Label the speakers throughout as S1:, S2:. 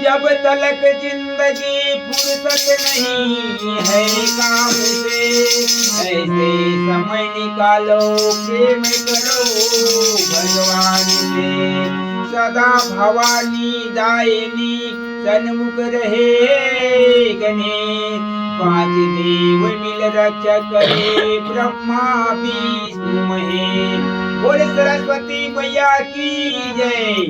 S1: जब तलक जिंदगी फुर्सत नहीं है काम से, ऐसे समय निकालो प्रेम करो भगवान से। सदा भवानी दायिनी सन्मुख रहे गणेश, पांच देव मिल रक्षा करे ब्रह्मा विष्णु महेश। बोल सरस्वती मैया की जय।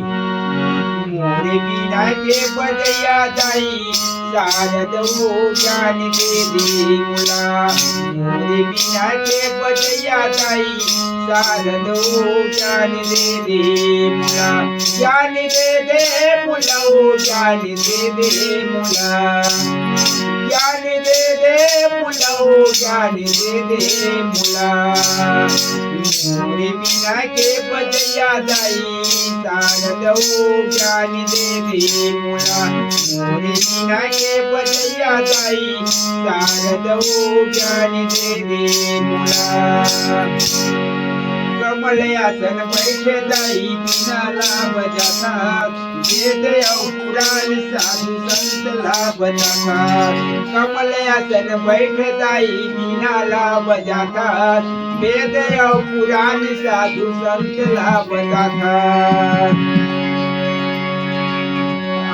S1: मोरे बिना के बजैया दाई शारद हो ज्ञान दे दे मुला। मोरे बिना के बजैया दाई शारद हो ज्ञान दे मुला। ज्ञान दे मुला ओ ज्ञान दे मुला। ज्ञान दे मुला ओ ज्ञान दे मुला। मोरे बिना के बजैया दाई शारद हो ज्ञान दे मुला। मोरे बिना के बजैया दाई शारद हो ज्ञान दे मुला। कमल आसन बैठे दाई बिना लाभ जाता, वेद और पुराण साधु संत लाभ जाता। कमल आसन बैठे दाई बिना लाभ जाता, वेद और पुराण साधु संत लाभ जाता।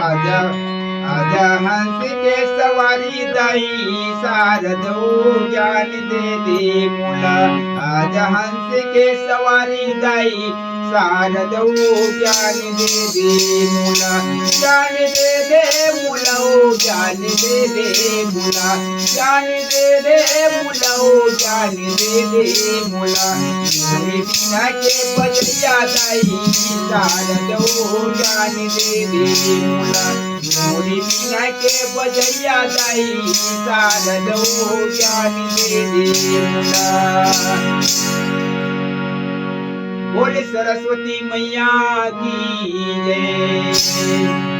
S1: आजा आजा हंस के सवारी दाई शारद हो ज्ञान दे मुला। आजा हंस के सवारी दाई शारद हो ज्ञान दे मुला। ज्ञान दे मुला ओ ज्ञान दे मुला। ज्ञान दे मुला ओ ज्ञान दे मुला। मोरे बिना के बजैया दाई शारद हो ज्ञान दे मुला। मोरे बिना के बजैया दाई शारद हो ज्ञान दे मुला। बोले सरस्वती मैया की जय।